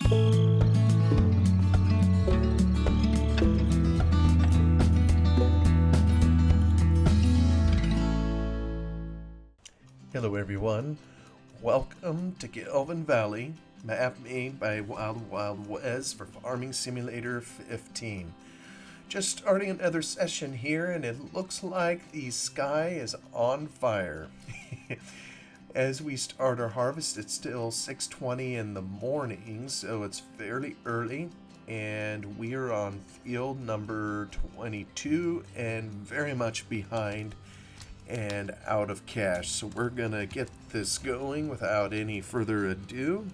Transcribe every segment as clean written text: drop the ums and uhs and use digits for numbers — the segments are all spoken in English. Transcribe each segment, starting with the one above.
Hello everyone, welcome to Gelvin Valley, map made by Wild Wild Wes for Farming Simulator 15. Just starting another session here, and it looks like the sky is on fire. As we start our harvest, it's still 6:20 in the morning, so it's fairly early, and we are on field number 22 and very much behind and out of cash. So we're gonna get this going without any further ado.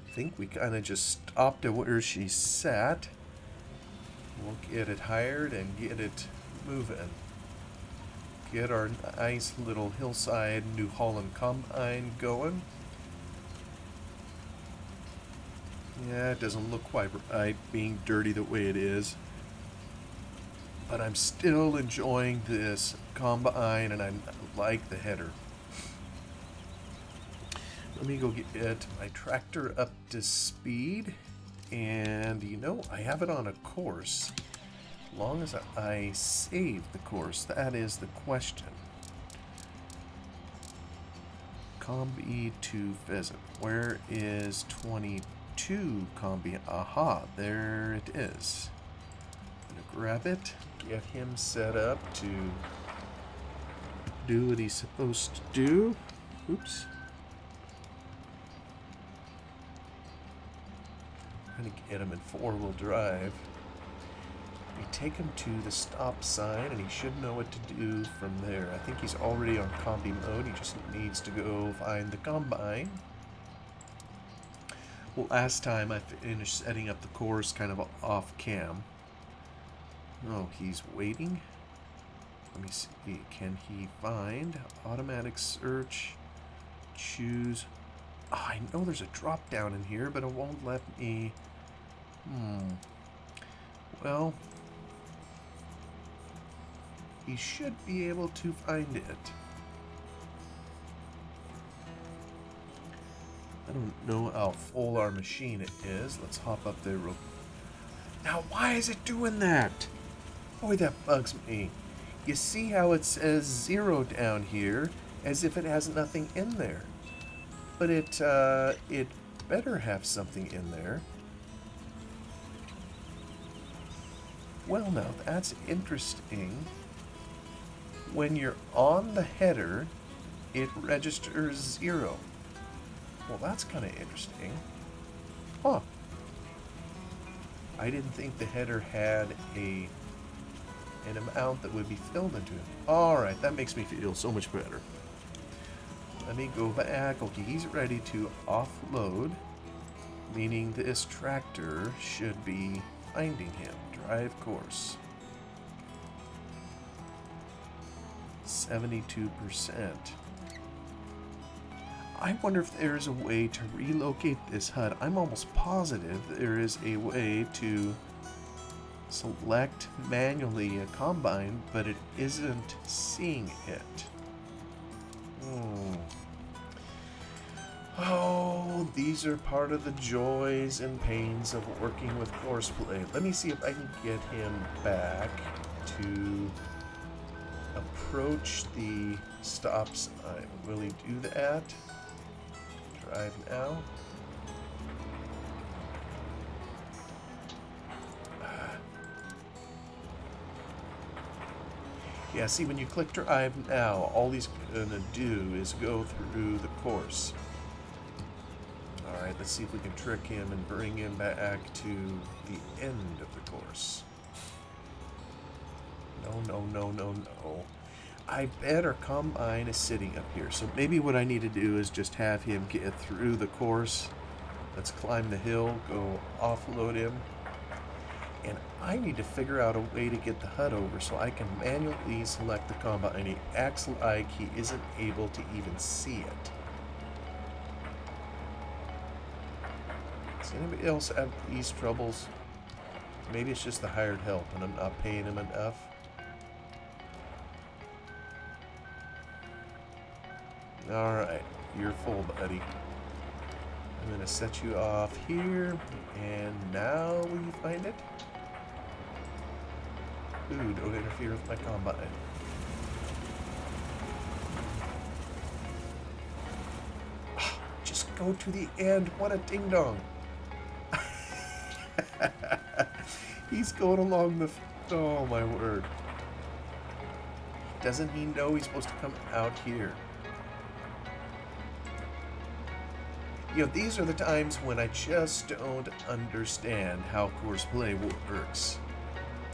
I think we kind of just stopped at where she sat. We'll get it hired and get it moving. Get our nice little hillside New Holland combine going. Yeah, it doesn't look quite right being dirty the way it is, but I'm still enjoying this combine, and I like the header. Let me go get my tractor up to speed, and I have it on a course. As long as I save the course, that is the question. Combi to pheasant. Where is 22 combi? Aha, there it is. I'm gonna grab it, get him set up to do what he's supposed to do. Oops. I'm gonna get him in four-wheel drive. We take him to the stop sign, and he should know what to do from there. I think he's already on combi mode. He just needs to go find the combine. Well, last time I finished setting up the course kind of off cam. Oh, he's waiting. Let me see. Can he find automatic search? Choose. Oh, I know there's a drop down in here, but it won't let me. Well, he should be able to find it. I don't know how full our machine it is. Let's hop up there real. Now, why is it doing that? Boy, that bugs me. You see how it says 0 down here, as if it has nothing in there. But it better have something in there. Well, now, that's interesting. When you're on the header, it registers 0. Well, that's kind of interesting. Huh. I didn't think the header had an amount that would be filled into it. Alright, that makes me feel so much better. Let me go back. Okay, he's ready to offload, meaning this tractor should be finding him. Drive course. 72%. I wonder if there's a way to relocate this HUD. I'm almost positive there is a way to select manually a combine, but it isn't seeing it. Oh, these are part of the joys and pains of working with Courseplay. Let me see if I can get him back to approach the stop sign. Will he do that? Drive now. Yeah, see, when you click drive now, all he's gonna do is go through the course. Alright, let's see if we can trick him and bring him back to the end of the course. No. I bet our combine is sitting up here. So maybe what I need to do is just have him get through the course. Let's climb the hill, go offload him. And I need to figure out a way to get the HUD over so I can manually select the combine. He acts like he isn't able to even see it. Does anybody else have these troubles? Maybe it's just the hired help and I'm not paying him enough. Alright, you're full, buddy. I'm going to set you off here. And now will you find it? Ooh, don't interfere with my combine. Just go to the end. What a ding-dong. He's going along the... Oh, my word. Doesn't he know he's supposed to come out here? You know, these are the times when I just don't understand how course play works.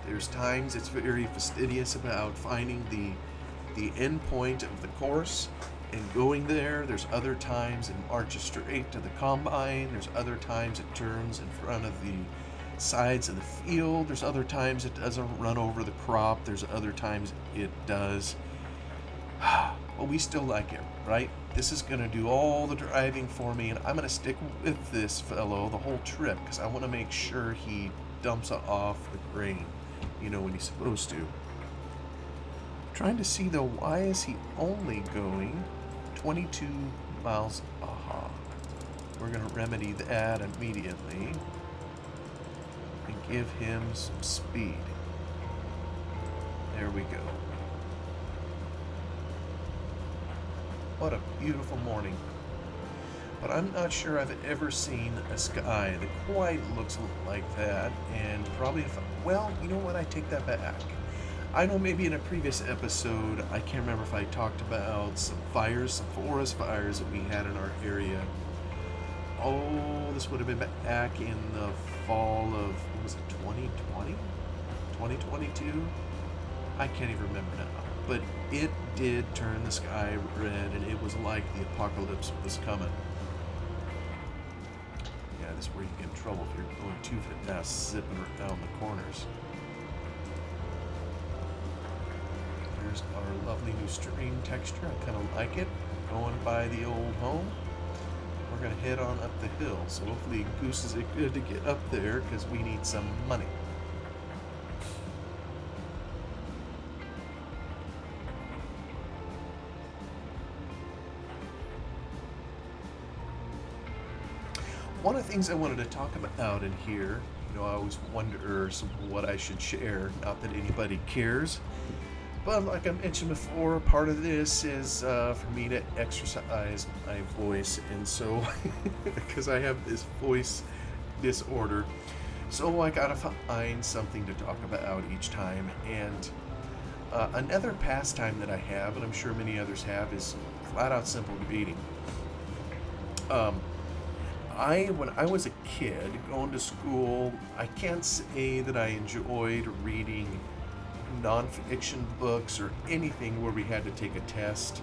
There's times it's very fastidious about finding the end point of the course and going there. There's other times it marches straight to the combine. There's other times it turns in front of the sides of the field. There's other times it doesn't run over the crop. There's other times it does. Well, we still like him, right? This is going to do all the driving for me, and I'm going to stick with this fellow the whole trip because I want to make sure he dumps off the grain, you know, when he's supposed to. Trying to see, though, why is he only going 22 miles? Aha. We're going to remedy that immediately and give him some speed. There we go. What a beautiful morning. But I'm not sure I've ever seen a sky that quite looks like that. And probably if, well, you know what? I take that back. I know maybe in a previous episode, I can't remember if I talked about some fires, some forest fires that we had in our area. Oh, this would have been back in the fall of, what was it, 2020? 2022? I can't even remember now. But it did turn the sky red, and it was like the apocalypse was coming. Yeah, this is where you get in trouble if you're going too fast, zipping around the corners. Here's our lovely new stream texture. I kind of like it. Going by the old home. We're going to head on up the hill. So hopefully Goose is good to get up there because we need some money. One of the things I wanted to talk about in here, you know, I always wonder what I should share, not that anybody cares, but like I mentioned before, part of this is for me to exercise my voice, and so, because I have this voice disorder, so I gotta find something to talk about each time, and another pastime that I have, and I'm sure many others have, is flat out simple reading. When I was a kid going to school, I can't say that I enjoyed reading nonfiction books or anything where we had to take a test,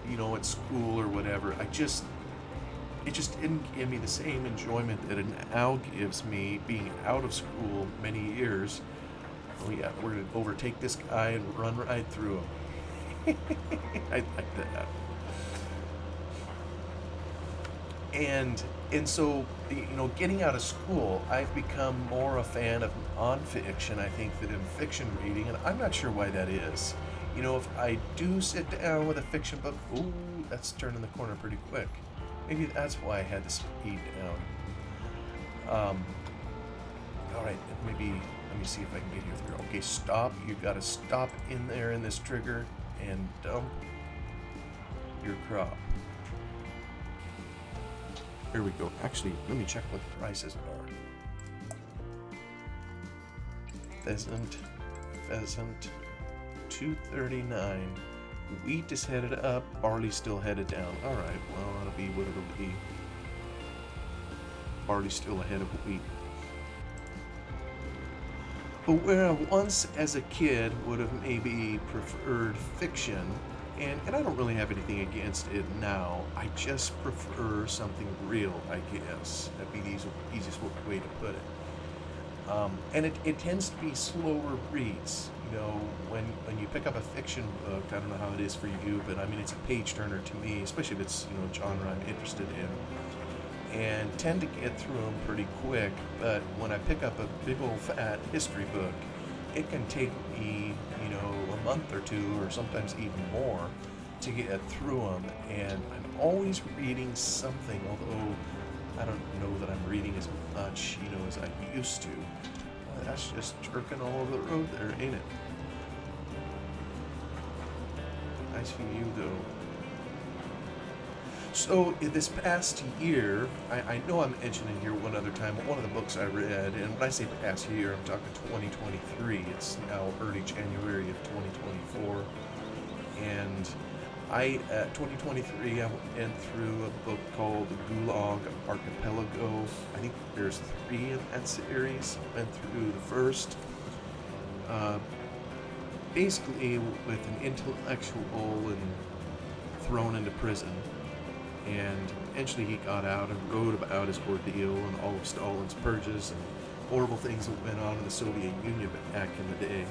you know, at school or whatever. It just didn't give me the same enjoyment that it now gives me being out of school many years. Oh yeah, we're gonna overtake this guy and run right through him. I like that. And so, you know, getting out of school, I've become more a fan of nonfiction, I think, than in fiction reading, and I'm not sure why that is. You know, if I do sit down with a fiction book, ooh, that's turning the corner pretty quick. Maybe that's why I had to speed down. All right, maybe, let me see if I can get you through. Okay, stop. You got to stop in there in this trigger and dump your crop. Here we go. Actually, let me check what the prices are. Pheasant, $2.39. Wheat is headed up, barley still headed down. All right, well, that'll be what it'll be. Barley still ahead of wheat. But where I once, as a kid, would have maybe preferred fiction, and I don't really have anything against it now. I just prefer something real, I guess. That'd be the easiest way to put it. And it tends to be slower reads. You know, when you pick up a fiction book, I don't know how it is for you, but I mean, it's a page turner to me, especially if it's, you know, genre I'm interested in, and tend to get through them pretty quick. But when I pick up a big old fat history book, it can take me, you know, a month or two, or sometimes even more, to get through them. And I'm always reading something, although I don't know that I'm reading as much, as I used to. That's just jerking all over the road there, ain't it? Nice view, though. So, in this past year, I know I'm mentioning here one other time, but one of the books I read, and when I say past year, I'm talking 2023. It's now early January of 2024. And 2023, I went through a book called The Gulag Archipelago. I think there's 3 in that series. I went through the first. Uh, Basically, with an intellectual and thrown into prison. And eventually he got out and wrote about his ordeal and all of Stalin's purges and horrible things that went on in the Soviet Union back in the day.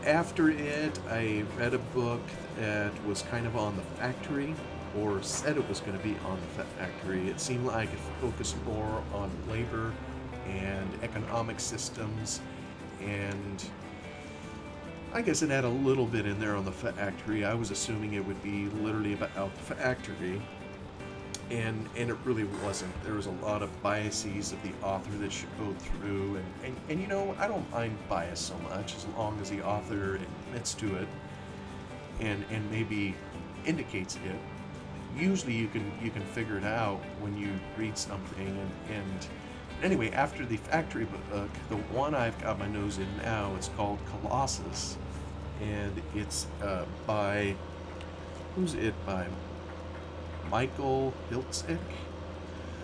After it, I read a book that was kind of on the factory, or said it was going to be on the factory. It seemed like it focused more on labor and economic systems, and I guess it had a little bit in there on the factory. I was assuming it would be literally about the factory, and it really wasn't. There was a lot of biases of the author that showed through, and I don't mind bias so much as long as the author admits to it and maybe indicates it. Usually you can figure it out when you read something, and anyway, after the factory book, the one I've got my nose in now, it's called Colossus, and it's by, who's it by? Michael Hiltzik.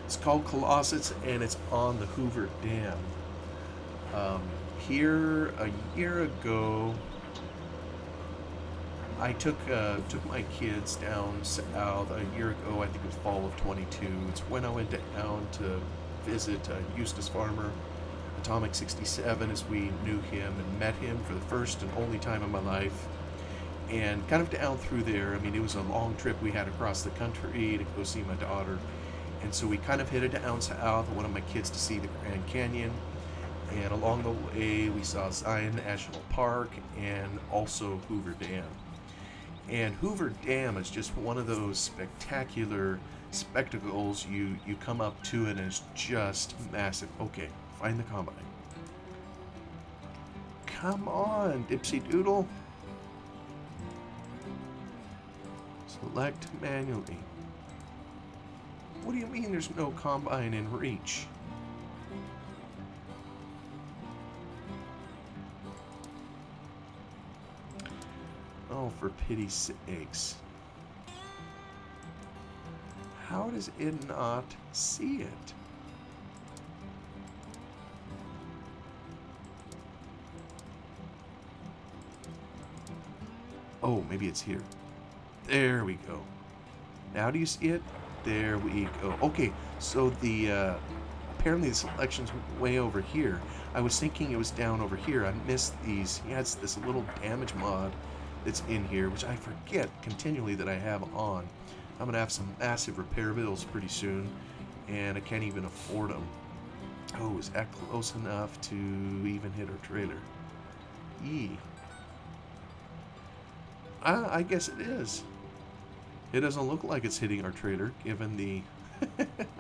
It's called Colossus, and it's on the Hoover Dam. Here a year ago, I took my kids down south a year ago. I think it was fall of 22. It's when I went down to visit Eustace Farmer, Atomic 67, as we knew him and met him for the first and only time in my life. And kind of down through there, I mean, it was a long trip we had across the country to go see my daughter. And so we kind of headed down south. I wanted my kids to see the Grand Canyon. And along the way, we saw Zion National Park and also Hoover Dam. And Hoover Dam is just one of those spectacular spectacles. You come up to it and it's just massive. Okay, find the combine. Come on, Dipsy Doodle. Select manually. What do you mean there's no combine in reach? Oh, for pity's sakes. How does it not see it? Oh, maybe it's here. There we go. Now do you see it? There we go. Okay, so the apparently the selection's way over here. I was thinking it was down over here. I missed these. He has this little damage mod that's in here, which I forget continually that I have on. I'm gonna have some massive repair bills pretty soon, and I can't even afford them. Oh, is that close enough to even hit our trailer? Yee. I guess it is. It doesn't look like it's hitting our trailer, given the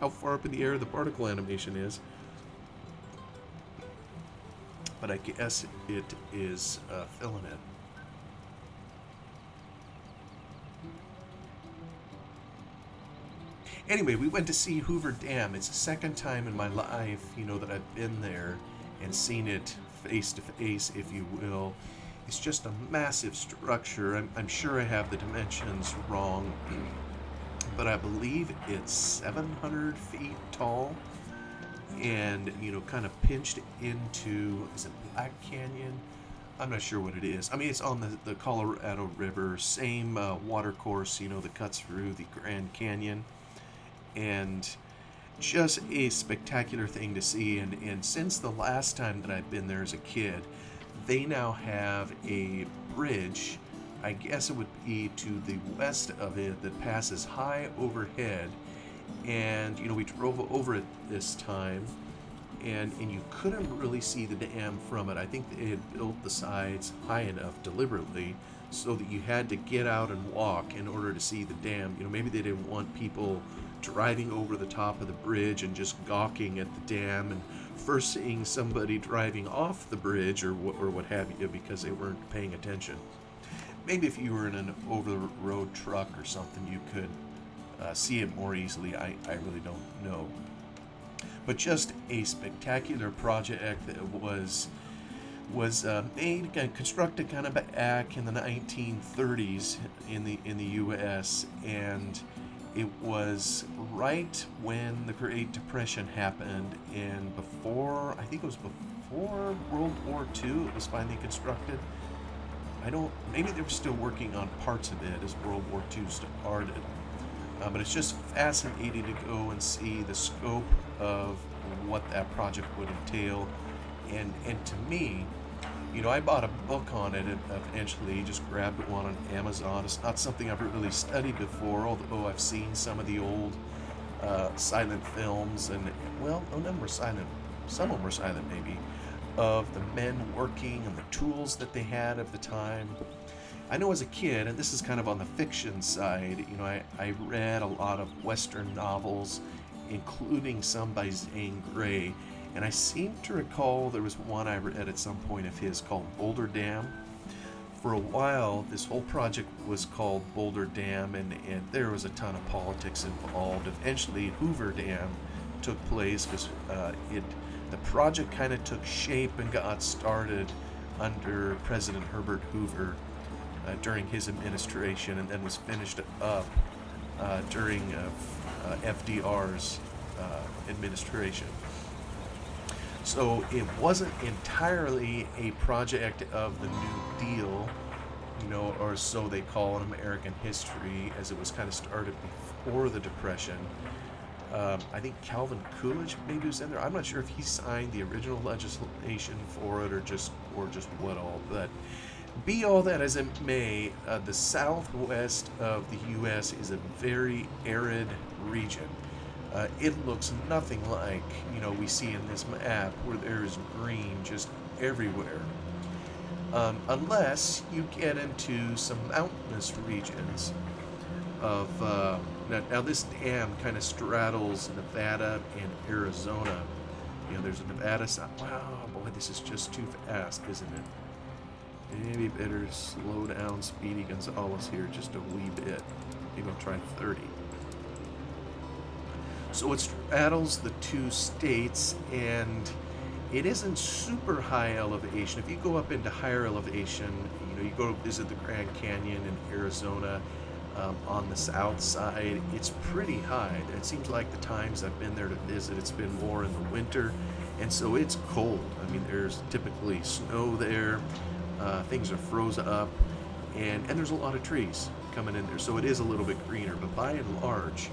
how far up in the air the particle animation is. But I guess it is filling it. Anyway, we went to see Hoover Dam. It's the second time in my life, that I've been there and seen it face to face, if you will. It's just a massive structure. I'm sure I have the dimensions wrong, but I believe it's 700 feet tall and, kind of pinched into, is it Black Canyon? I'm not sure what it is. I mean, it's on the Colorado River, same water course, that cuts through the Grand Canyon. And just a spectacular thing to see. And since the last time that I've been there as a kid, they now have a bridge, I guess it would be to the west of it, that passes high overhead. And, we drove over it this time, and you couldn't really see the dam from it. I think they had built the sides high enough deliberately so that you had to get out and walk in order to see the dam. Maybe they didn't want people driving over the top of the bridge and just gawking at the dam, and first seeing somebody driving off the bridge or what have you because they weren't paying attention. Maybe if you were in an over-the-road truck or something, you could see it more easily. I really don't know. But just a spectacular project that was made and constructed kind of back in the 1930s in the U.S. and it was right when the Great Depression happened, and I think it was before World War II it was finally constructed. Maybe they were still working on parts of it as World War II started. But it's just fascinating to go and see the scope of what that project would entail. And to me, I bought a book on it eventually, just grabbed one on Amazon. It's not something I've really studied before, although I've seen some of the old silent films, and, well, none of them were silent. Some of them were silent, maybe, of the men working and the tools that they had of the time. I know as a kid, and this is kind of on the fiction side, I read a lot of Western novels, including some by Zane Grey, and I seem to recall there was one I read at some point of his called Boulder Dam. For a while, this whole project was called Boulder Dam, and there was a ton of politics involved. Eventually, Hoover Dam took place because the project kind of took shape and got started under President Herbert Hoover during his administration, and then was finished up during FDR's administration. So it wasn't entirely a project of the New Deal, or so they call in American history, as it was kind of started before the Depression. I think Calvin Coolidge maybe was in there. I'm not sure if he signed the original legislation for it or just what all. But be all that as it may, the southwest of the U.S. is a very arid region. It looks nothing like we see in this map, where there is green just everywhere. Unless you get into some mountainous regions of now this dam kind of straddles Nevada and Arizona. There's a Nevada side. Wow, boy, this is just too fast, isn't it? Maybe better slow down Speedy Gonzales here just a wee bit. Maybe I'll try 30. So it straddles the two states, and it isn't super high elevation. If you go up into higher elevation, you go visit the Grand Canyon in Arizona on the south side, it's pretty high. It seems like the times I've been there to visit, it's been more in the winter, and so it's cold. There's typically snow there, things are frozen up, and there's a lot of trees coming in there, so it is a little bit greener, but by and large,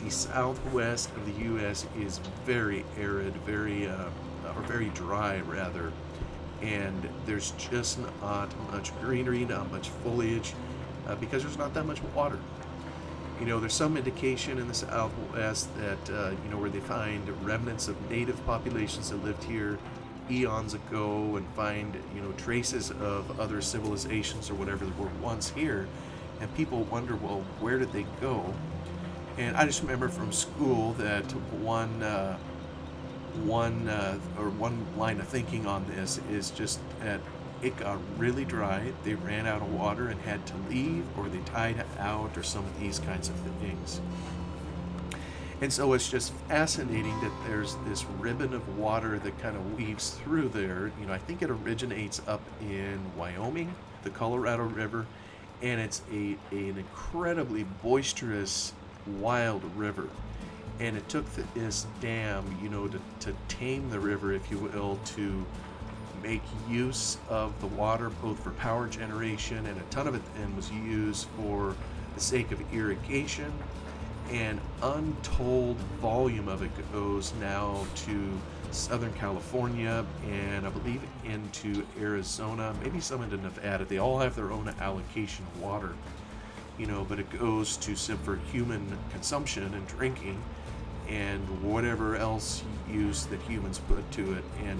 the southwest of the U.S. is very arid, very dry rather, and there's just not much greenery, not much foliage, because there's not that much water. There's some indication in the southwest that where they find remnants of native populations that lived here eons ago, and find traces of other civilizations or whatever that were once here, and people wonder, well, where did they go? And I just remember from school that one line of thinking on this is just that it got really dry, they ran out of water and had to leave, or they died out, or some of these kinds of things. And so it's just fascinating that there's this ribbon of water that kind of weaves through there. I think it originates up in Wyoming, the Colorado River, and it's an incredibly boisterous, wild river, and it took this dam, to tame the river, if you will, to make use of the water both for power generation, and a ton of it then was used for the sake of irrigation, and untold volume of it goes now to Southern California, and I believe into Arizona, maybe some into Nevada. They all have their own allocation of water. But it goes to for human consumption and drinking and whatever else use that humans put to it. And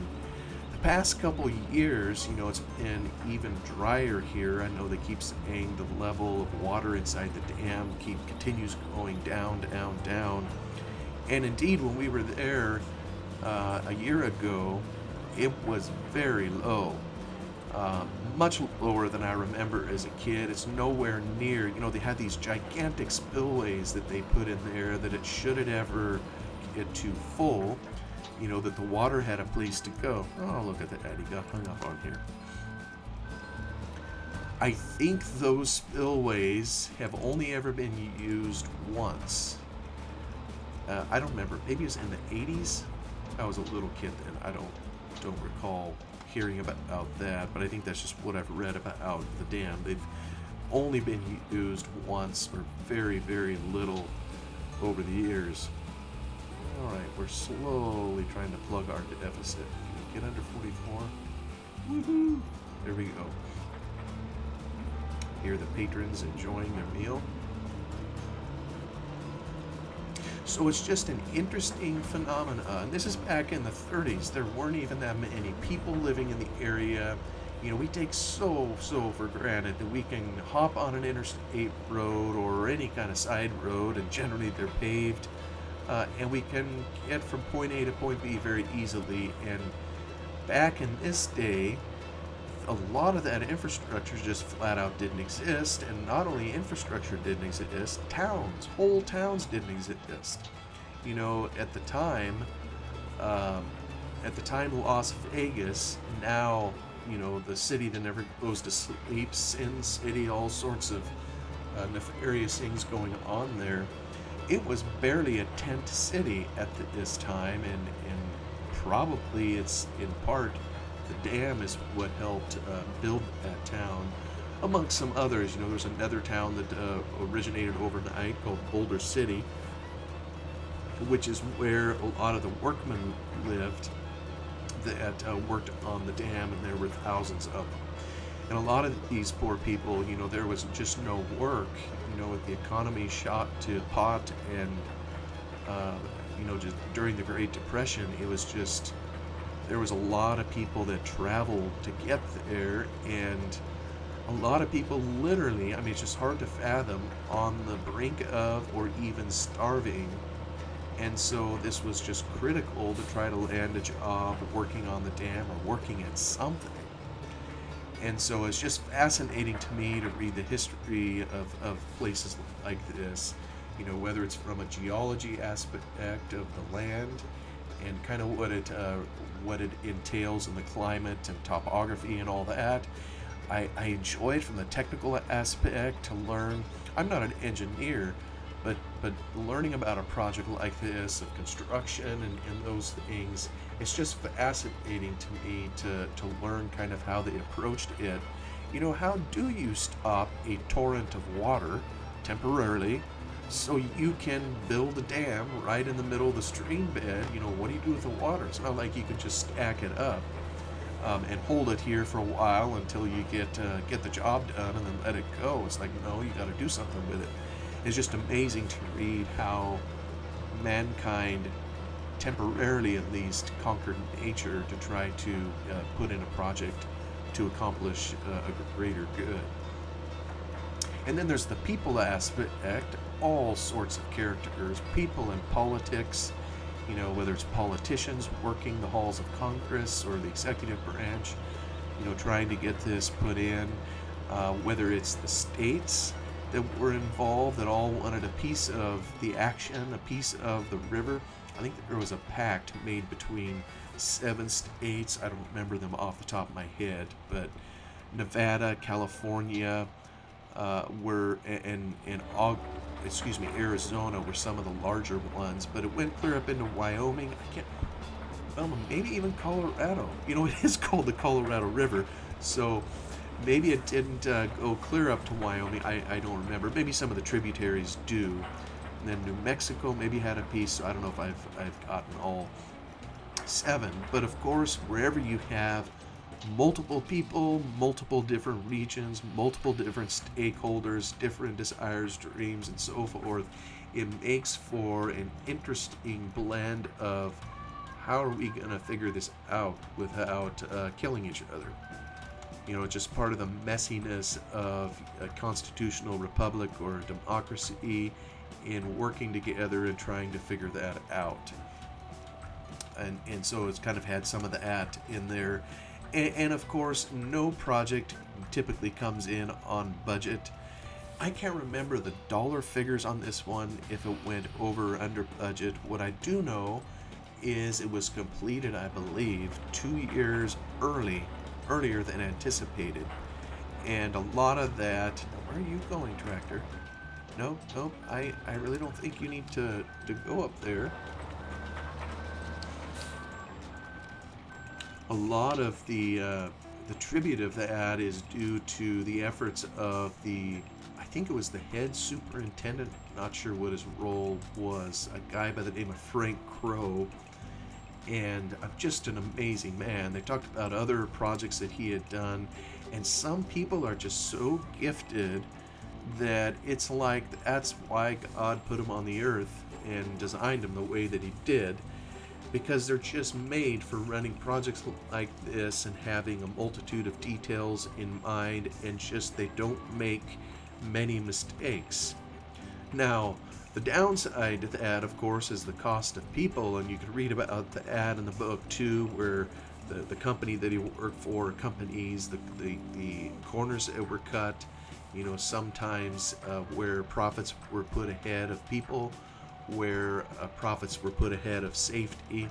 the past couple years, it's been even drier here. I know they keep saying the level of water inside the dam continues going down, down, down. And indeed, when we were there a year ago, it was very low. Much lower than I remember as a kid. It's nowhere near, they had these gigantic spillways that they put in there that it shouldn't ever get too full, that the water had a place to go. Oh, look at that, Eddie got hung up on here. I think those spillways have only ever been used once. I don't remember, maybe it was in the 80s. I was a little kid then. I don't recall hearing about that, but I think that's just what I've read about the dam. They've only been used once, or very, very little over the years. Alright, we're slowly trying to plug our deficit. Can we get under 44? Woohoo! There we go. Here the patrons enjoying their meal. So it's just an interesting phenomenon. This is back in the 30s. There weren't even that many people living in the area. We take so for granted that we can hop on an interstate road or any kind of side road, and generally they're paved, and we can get from point A to point B very easily. And back in this day, a lot of that infrastructure just flat out didn't exist. And not only infrastructure didn't exist, whole towns didn't exist. At the time Las Vegas, now, the city that never goes to sleep, Sin City, all sorts of nefarious things going on there. It was barely a tent city at this time, and probably it's in part the dam is what helped build that town, amongst some others. There's another town that originated overnight called Boulder City, which is where a lot of the workmen lived that worked on the dam, and there were thousands of them. And a lot of these poor people, there was just no work. With the economy shot to pot, and just during the Great Depression, it was just, there was a lot of people that traveled to get there, and a lot of people literally, it's just hard to fathom, on the brink of or even starving. And so this was just critical to try to land a job working on the dam or working at something. And so it's just fascinating to me to read the history of places like this, whether it's from a geology aspect of the land and kind of what it entails in the climate and topography and all that. I enjoy it from the technical aspect to learn. I'm not an engineer, but learning about a project like this of construction and those things, it's just fascinating to me to learn kind of how they approached it. How do you stop a torrent of water temporarily so you can build a dam right in the middle of the stream bed? What do you do with the water? It's not like you can just stack it up and hold it here for a while until you get the job done and then let it go. It's like, no, you got to do something with it. It's just amazing to read how mankind, temporarily at least, conquered nature to try to put in a project to accomplish a greater good. And then there's the people aspect, all sorts of characters, people in politics, whether it's politicians working the halls of Congress or the executive branch, trying to get this put in, whether it's the states that were involved that all wanted a piece of the action, a piece of the river. I think that there was a pact made between 7 states. I don't remember them off the top of my head, but Nevada, California, Arizona were some of the larger ones, but it went clear up into Wyoming. Maybe even Colorado. It is called the Colorado River, so maybe it didn't go clear up to Wyoming. I don't remember. Maybe some of the tributaries do. And then New Mexico maybe had a piece, so I don't know if I've gotten all 7. But of course, wherever you have multiple people, multiple different regions, multiple different stakeholders, different desires, dreams, and so forth, it makes for an interesting blend of how are we going to figure this out without killing each other? It's just part of the messiness of a constitutional republic or a democracy in working together and trying to figure that out. And so it's kind of had some of that in there. And of course, no project typically comes in on budget. I can't remember the dollar figures on this one, if it went over or under budget. What I do know is it was completed, I believe, 2 years earlier than anticipated. And a lot of that... Now, where are you going, tractor? Nope, I really don't think you need to go up there. A lot of the tribute of that is due to the efforts of I think it was the head superintendent, not sure what his role was, a guy by the name of Frank Crow, and just an amazing man. They talked about other projects that he had done, and some people are just so gifted that it's like that's why God put him on the earth and designed him the way that he did, because they're just made for running projects like this and having a multitude of details in mind, and just they don't make many mistakes. Now, the downside to that, of course, is the cost of people, and you can read about the ad in the book too, where the company that he worked for, companies, the corners that were cut, sometimes where profits were put ahead of people, where profits were put ahead of safety.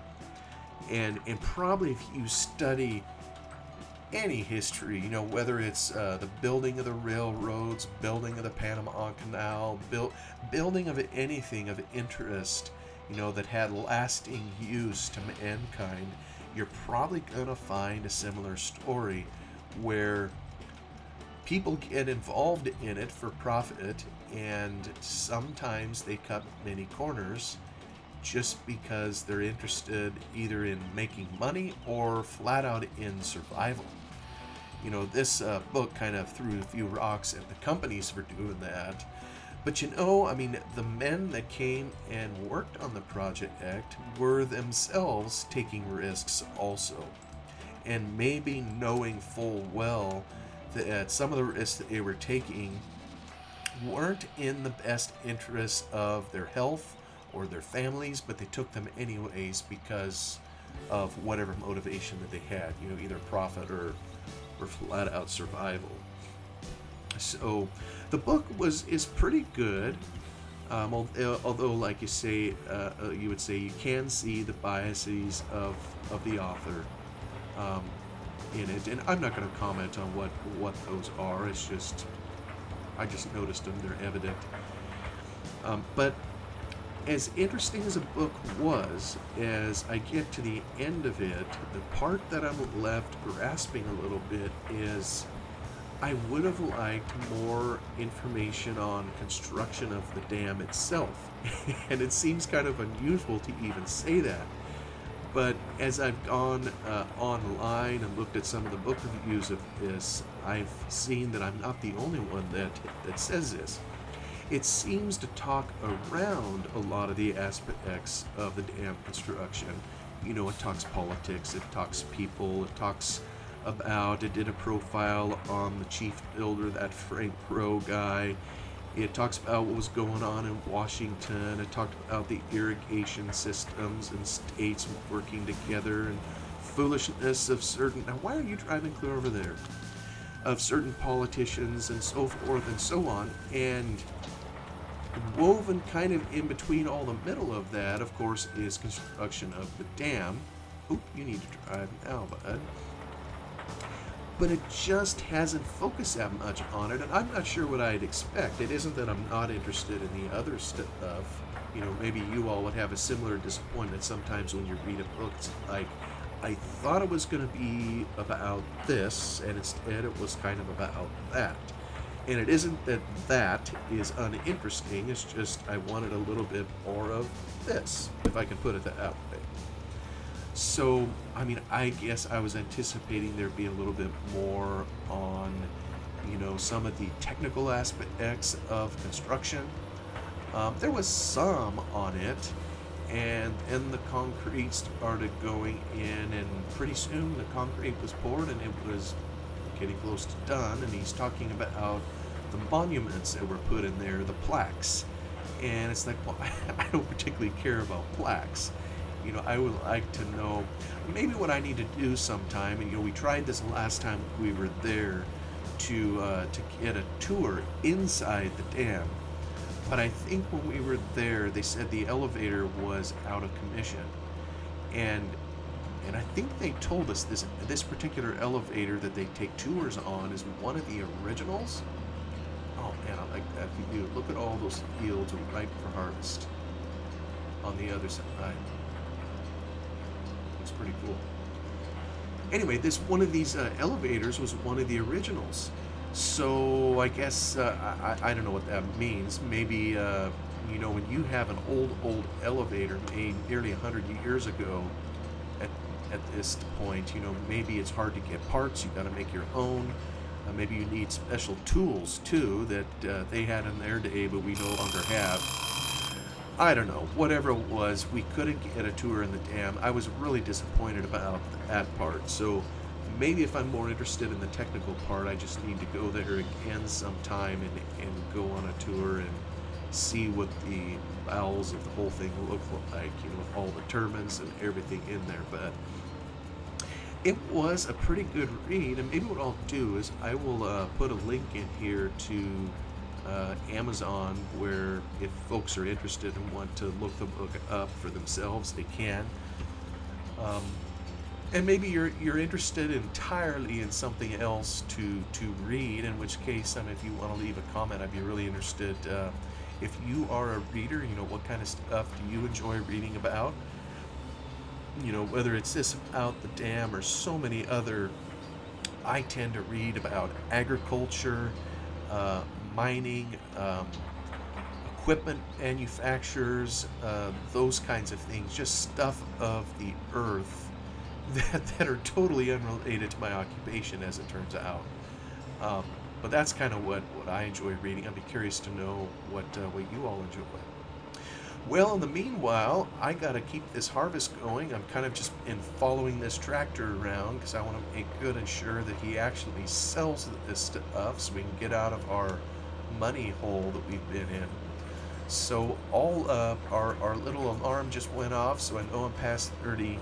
And probably if you study any history, whether it's the building of the railroads, building of the Panama Canal, building of anything of interest, that had lasting use to mankind, you're probably going to find a similar story where people get involved in it for profit, and sometimes they cut many corners just because they're interested either in making money or flat out in survival. This book kind of threw a few rocks at the companies for doing that. But the men that came and worked on the project were themselves taking risks also. And maybe knowing full well that some of the risks that they were taking weren't in the best interest of their health or their families, but they took them anyways because of whatever motivation that they had, either profit or flat out survival. So the book is pretty good, although like you say, you would say you can see the biases of the author in it, and I'm not going to comment on what those are. It's just I just noticed them; they're evident. But as interesting as a book was, as I get to the end of it, the part that I'm left grasping a little bit is I would have liked more information on construction of the dam itself. And it seems kind of unusual to even say that. But as I've gone online and looked at some of the book reviews of this, I've seen that I'm not the only one that says this. It seems to talk around a lot of the aspects of the dam construction. It talks politics, it talks people, it talks about, it did a profile on the chief builder, that Frank Crow guy. It talks about what was going on in Washington. It talked about the irrigation systems and states working together and foolishness of certain... Now, why are you driving clear over there? Of certain politicians and so forth and so on. And woven kind of in between all the middle of that, of course, is construction of the dam. Oop, you need to drive now, bud. But it just hasn't focused that much on it, and I'm not sure what I'd expect. It isn't that I'm not interested in the other stuff. Maybe you all would have a similar disappointment sometimes when you read a book. It's like, I thought it was going to be about this, and instead it was kind of about that. And it isn't that that is uninteresting, it's just I wanted a little bit more of this, if I can put it that way. So, I guess I was anticipating there'd be a little bit more on, some of the technical aspects of construction. There was some on it, and then the concrete started going in, and pretty soon the concrete was poured and it was getting close to done. And he's talking about the monuments that were put in there, the plaques. And it's like, well, I don't particularly care about plaques. I would like to know maybe what I need to do sometime. And we tried this last time we were there to get a tour inside the dam. But I think when we were there, they said the elevator was out of commission, and I think they told us this particular elevator that they take tours on is one of the originals. Oh man, I like that view. Look at all those fields ripe for harvest on the other side. Looks pretty cool. Anyway, this one of these elevators was one of the originals. So I guess I don't know what that means. Maybe when you have an old elevator made nearly 100 years ago, at this point, maybe it's hard to get parts. You got to make your own. Maybe you need special tools too that they had in their day, but we no longer have. I don't know. Whatever it was, we couldn't get a tour in the dam. I was really disappointed about that part. So maybe if I'm more interested in the technical part, I just need to go there again sometime and go on a tour and see what the bowels of the whole thing look like, with all the turbines and everything in there. But it was a pretty good read, and maybe what I'll do is I will put a link in here to Amazon, where if folks are interested and want to look the book up for themselves, they can. And maybe you're interested entirely in something else to read, in which case, if you want to leave a comment, I'd be really interested. If you are a reader, what kind of stuff do you enjoy reading about? Whether it's this about the dam or so many other. I tend to read about agriculture, mining, equipment manufacturers, those kinds of things, just stuff of the earth that are totally unrelated to my occupation, as it turns out. But that's kind of what I enjoy reading. I'd be curious to know what you all enjoy. Well, in the meanwhile, I got to keep this harvest going. I'm kind of just following this tractor around because I want to make good and sure that he actually sells this stuff so we can get out of our money hole that we've been in. So all our little alarm just went off, so I know I'm past 30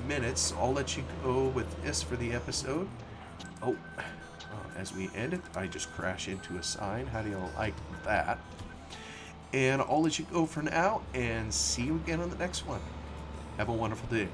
minutes. I'll let you go with this for the episode. As we end it, I just crash into a sign. How do you like that? And I'll let you go for now, and see you again on the next one. Have a wonderful day.